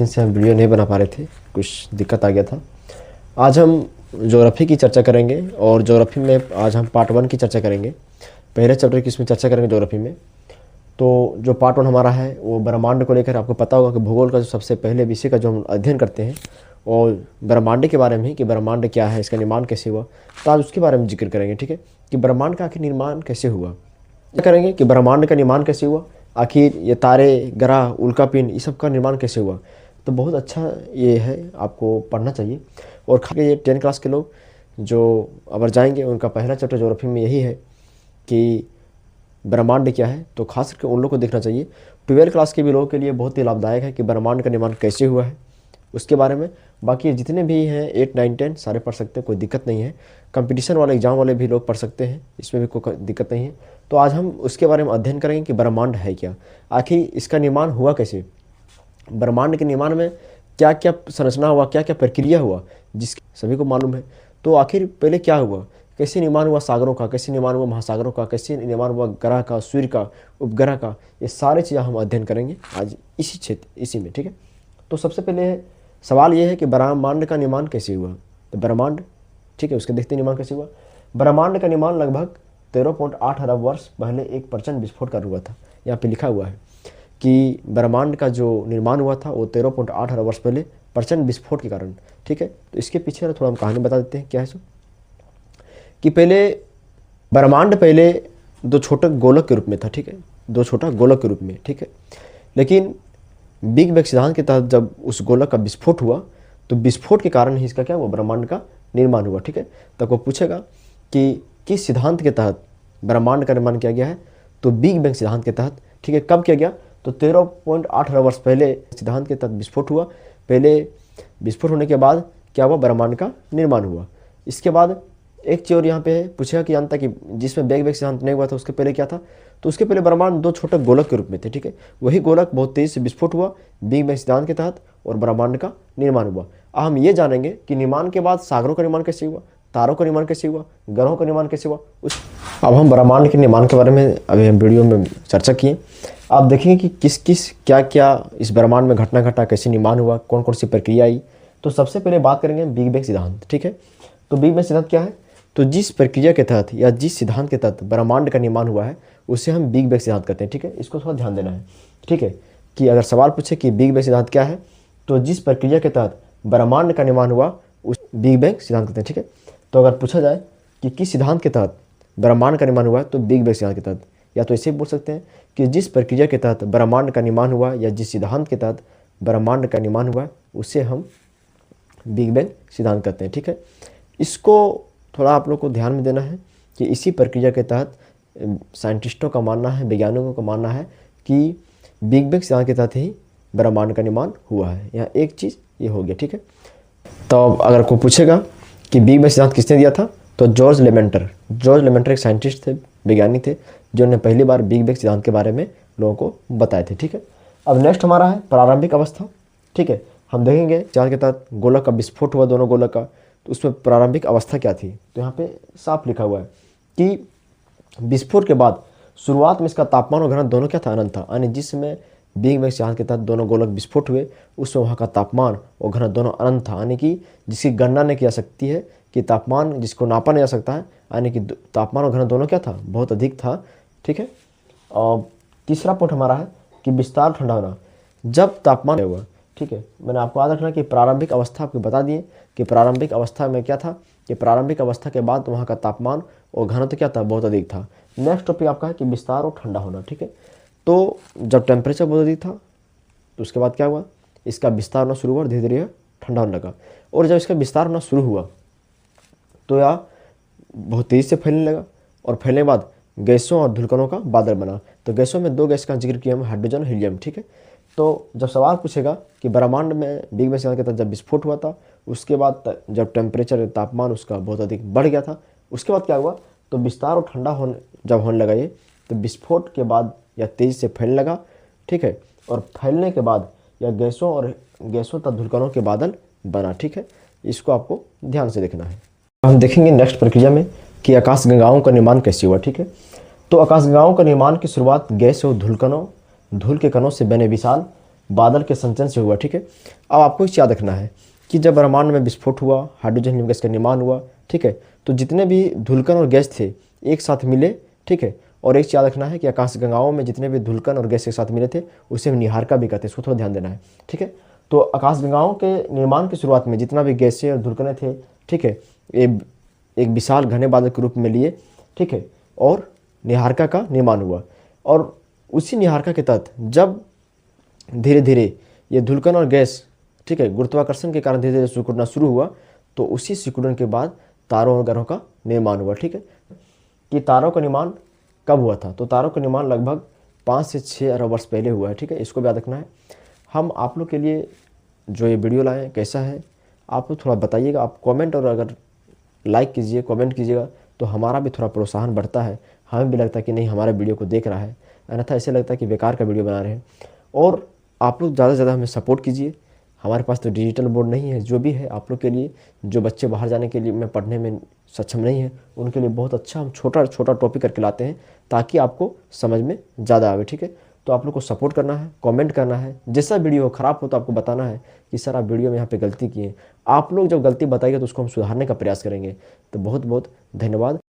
दिन से हम वीडियो नहीं बना पा रहे थे, कुछ दिक्कत आ गया था। आज हम ज्योग्राफी की चर्चा करेंगे और ज्योग्राफी में आज हम पार्ट 1 की चर्चा करेंगे। पहले चैप्टर की इसमें चर्चा करेंगे ज्योग्राफी में। तो जो पार्ट 1 हमारा है वो ब्रह्मांड को लेकर। आपको पता होगा कि भूगोल का जो सबसे पहले विषय का जो हम अध्ययन करते हैं और ब्रह्मांड के बारे में ही, कि ब्रह्मांड क्या है, इसका निर्माण कैसे हुआ। तो आज उसके बारे में जिक्र करेंगे, ठीक है, कि ब्रह्मांड का आखिर निर्माण कैसे हुआ। क्या करेंगे कि ब्रह्मांड का निर्माण कैसे हुआ, आखिर ये तारे, ग्रह, उल्कापिंड, ये सब का निर्माण कैसे हुआ। तो बहुत अच्छा ये है, आपको पढ़ना चाहिए। और खास ये 10 क्लास के लोग जो अगर जाएंगे, उनका पहला चैप्टर ज्योग्राफी में यही है कि ब्रह्मांड क्या है। तो खास करके उन लोग को देखना चाहिए। 12 क्लास के भी लोगों के लिए बहुत ही लाभदायक है कि ब्रह्मांड का निर्माण कैसे हुआ है उसके बारे में। बाकी जितने भी हैं 8, 9, 10 सारे पढ़ सकते हैं, कोई दिक्कत नहीं है। कंपटीशन वाले एग्जाम वाले भी लोग पढ़ सकते हैं, इसमें भी कोई दिक्कत नहीं है। तो आज हम उसके बारे में अध्ययन करेंगे कि ब्रह्मांड है क्या, आखिर इसका निर्माण हुआ कैसे, ब्रह्मांड के निर्माण में क्या क्या संरचना हुआ, क्या क्या प्रक्रिया हुआ, जिसकी सभी को मालूम है। तो आखिर पहले क्या हुआ, कैसे निर्माण हुआ सागरों का, कैसे निर्माण हुआ महासागरों का, कैसे निर्माण हुआ ग्रह का, सूर्य का, उपग्रह का, ये सारी चीज़ें हम अध्ययन करेंगे आज इसी क्षेत्र, इसी में, ठीक है। तो सबसे पहले सवाल ये है कि ब्रह्मांड का निर्माण कैसे हुआ। तो ब्रह्मांड, ठीक है, उसके देखते हैं निर्माण कैसे हुआ। ब्रह्मांड का निर्माण लगभग 13.8 अरब वर्ष पहले एक प्रचंड विस्फोट कर हुआ था। यहाँ पे लिखा हुआ है कि ब्रह्मांड का जो निर्माण हुआ था वो 13.8 अरब वर्ष पहले प्रचंड विस्फोट के कारण, ठीक है। तो इसके पीछे थोड़ा हम कहानी बता देते हैं क्या है सो, कि पहले ब्रह्मांड पहले 2 छोटे गोलक के रूप में था, ठीक है, 2 छोटा गोलक के रूप में, ठीक है। लेकिन बिग बैंग सिद्धांत के तहत जब उस गोलक का विस्फोट हुआ तो विस्फोट के कारण ही इसका क्या हुआ, ब्रह्मांड का निर्माण हुआ, ठीक है। तो वो पूछेगा कि किस सिद्धांत के तहत ब्रह्मांड का निर्माण किया गया है, तो बिग बैंग सिद्धांत के तहत, ठीक है। कब किया गया, तो 13.8 अरब वर्ष पहले सिद्धांत के तहत विस्फोट हुआ। पहले विस्फोट होने के बाद क्या हुआ, ब्रह्मांड का निर्माण हुआ। इसके बाद एक चीज़ और यहाँ पे है, पूछेगा कि जानता कि जिसमें बिग बैंग सिद्धांत नहीं हुआ था उसके पहले क्या था। तो उसके पहले ब्रह्मांड 2 छोटे गोलक के रूप में थे, ठीक है। वही गोलक बहुत तेज़ी से विस्फोट हुआ बिग बैंग सिद्धांत के तहत और ब्रह्मांड का निर्माण हुआ। अब हम ये जानेंगे कि निर्माण के बाद सागरों का निर्माण कैसे हुआ, तारों का निर्माण कैसे हुआ, ग्रहों का निर्माण कैसे हुआ। अब हम ब्रह्मांड के निर्माण के बारे में अभी हम वीडियो में चर्चा किए। आप देखेंगे कि किस किस क्या क्या इस ब्रह्मांड में घटना घटा, कैसे निर्माण हुआ, कौन कौन सी प्रक्रिया आई। तो सबसे पहले बात करेंगे बिग बैंग सिद्धांत, ठीक है। तो बिग बैंग सिद्धांत क्या है, तो जिस प्रक्रिया के तहत या जिस सिद्धांत के तहत ब्रह्मांड का निर्माण हुआ है उसे हम बिग बैंग सिद्धांत कहते हैं, ठीक है। इसको थोड़ा ध्यान देना है, ठीक है, कि अगर सवाल पूछे कि बिग बैंग सिद्धांत क्या है, तो जिस प्रक्रिया के तहत ब्रह्मांड का निर्माण हुआ उस बिग बैंग सिद्धांत कहते हैं, ठीक है। तो अगर पूछा जाए कि किस सिद्धांत के तहत ब्रह्मांड का निर्माण हुआ है, तो बिग बैंग सिद्धांत के तहत, या तो ऐसे बोल सकते हैं कि जिस प्रक्रिया के तहत ब्रह्मांड का निर्माण हुआ या जिस सिद्धांत के तहत ब्रह्मांड का निर्माण हुआ उसे हम बिग बैंग सिद्धांत कहते हैं, ठीक है। इसको थोड़ा आप लोग को ध्यान में देना है कि इसी प्रक्रिया के तहत साइंटिस्टों का मानना है, वैज्ञानिकों का मानना है कि बिग बैंग सिद्धांत के तहत ही ब्रह्मांड का निर्माण हुआ है। यहाँ एक चीज़ ये हो गया, ठीक है। तो अगर कोई पूछेगा कि बिग बैंग सिद्धांत किसने दिया था, तो जॉर्ज लेमेंटर एक साइंटिस्ट थे, वैज्ञानिक थे, जिन्होंने पहली बार बिग बैंग सिद्धांत के बारे में लोगों को बताए थे, ठीक है। अब नेक्स्ट हमारा है प्रारंभिक अवस्था, ठीक है। हम देखेंगे सिद्धांत के तहत गोलक का विस्फोट हुआ, दोनों गोलक का, तो उसमें प्रारंभिक अवस्था क्या थी। तो यहाँ पे साफ लिखा हुआ है कि विस्फोट के बाद शुरुआत में इसका तापमान और घनत्व दोनों क्या था, अनंत था। यानी जिस समय बिग बैंग सिद्धांत के तहत दोनों गोलक विस्फोट हुए उसमें वहाँ का तापमान और घनत्व दोनों अनंत था। यानी कि जिसकी गणना नहीं की जा सकती है, कि तापमान जिसको नापा नहीं जा सकता है, यानी कि तापमान और घनत्व दोनों क्या था, बहुत अधिक था, ठीक है। और तीसरा पॉइंट हमारा है कि विस्तार ठंडा होना, जब तापमान हुआ, ठीक है। मैंने आपको याद रखना कि प्रारंभिक अवस्था आपको बता दिए कि प्रारंभिक अवस्था में क्या था, कि प्रारंभिक अवस्था के बाद वहाँ का तापमान और घनत्व क्या था, बहुत अधिक था। नेक्स्ट टॉपिक आपका है कि विस्तार और ठंडा होना, ठीक है। तो जब टेम्परेचर बहुत अधिक था तो उसके बाद क्या हुआ, इसका विस्तार होना शुरू हुआ और धीरे धीरे ठंडा होने लगा। और जब इसका विस्तार होना शुरू हुआ तो यह बहुत तेज़ी से फैलने लगा और फैलने के बाद गैसों और धुलकणों का बादल बना। तो गैसों में 2 गैस का जिक्र किया हम, हाइड्रोजन और हीलियम, ठीक है। तो जब सवाल पूछेगा कि ब्रह्मांड में बिग बैंग सिद्धांत के तहत जब विस्फोट हुआ था, उसके बाद जब टेम्परेचर, तापमान उसका बहुत अधिक बढ़ गया था, उसके बाद क्या हुआ, तो विस्तार और ठंडा जब होने लगा ये, तो विस्फोट के बाद यह तेज़ी से फैलने लगा, ठीक है। और फैलने के बाद यह गैसों तथा धुलकणों के बादल बना, ठीक है। इसको आपको ध्यान से देखना है। हम देखेंगे नेक्स्ट प्रक्रिया में कि आकाशगंगाओं का निर्माण कैसे हुआ, ठीक है। तो आकाशगंगाओं का निर्माण की शुरुआत गैस और धूल के कणों से बने विशाल बादल के संचलन से हुआ, ठीक है। अब आपको इस याद रखना है कि जब ब्रह्मांड में विस्फोट हुआ, हाइड्रोजन हीलियम गैस का निर्माण हुआ, ठीक है, तो जितने भी धुलकण और गैस थे एक साथ मिले, ठीक है। और एक याद रखना है कि आकाशगंगाओं में जितने भी धुलकण और गैस एक साथ मिले थे उसे हम निहारिका भी कहते हैं, इसको थोड़ा ध्यान देना है, ठीक है। तो आकाशगंगाओं के निर्माण की शुरुआत में जितना भी गैसें और धुलकणें थे, ठीक है, ये एक विशाल घने बादल के रूप में लिए, ठीक है, और निहारिका का निर्माण हुआ। और उसी निहारिका के तहत जब धीरे धीरे ये धुलकण और गैस, ठीक है, गुरुत्वाकर्षण के कारण धीरे धीरे सिकुड़ना शुरू हुआ, तो उसी सिकुड़न के बाद तारों और ग्रहों का निर्माण हुआ, ठीक है। कि तारों का निर्माण कब हुआ था, तो तारों का निर्माण लगभग 5 से 6 अरब वर्ष पहले हुआ है, ठीक है, इसको भी याद रखना है। हम आप लोग के लिए जो ये वीडियो लाए कैसा है आप लोग थोड़ा बताइएगा, आप कमेंट और अगर लाइक कीजिए, कमेंट कीजिएगा तो हमारा भी थोड़ा प्रोत्साहन बढ़ता है, हमें भी लगता है कि नहीं हमारे वीडियो को देख रहा है, अन्यथा ऐसे लगता है कि बेकार का वीडियो बना रहे हैं। और आप लोग ज़्यादा से ज़्यादा हमें सपोर्ट कीजिए। हमारे पास तो डिजिटल बोर्ड नहीं है, जो भी है आप लोग के लिए, जो बच्चे बाहर जाने के लिए में पढ़ने में सक्षम नहीं है उनके लिए बहुत अच्छा हम छोटा छोटा टॉपिक करके लाते हैं ताकि आपको समझ में ज़्यादा आवे, ठीक है। तो आप लोग को सपोर्ट करना है, कमेंट करना है, जैसा वीडियो हो ख़राब हो तो आपको बताना है कि सर आप वीडियो में यहाँ पे गलती किए। आप लोग जब गलती बताइए तो उसको हम सुधारने का प्रयास करेंगे। तो बहुत बहुत धन्यवाद।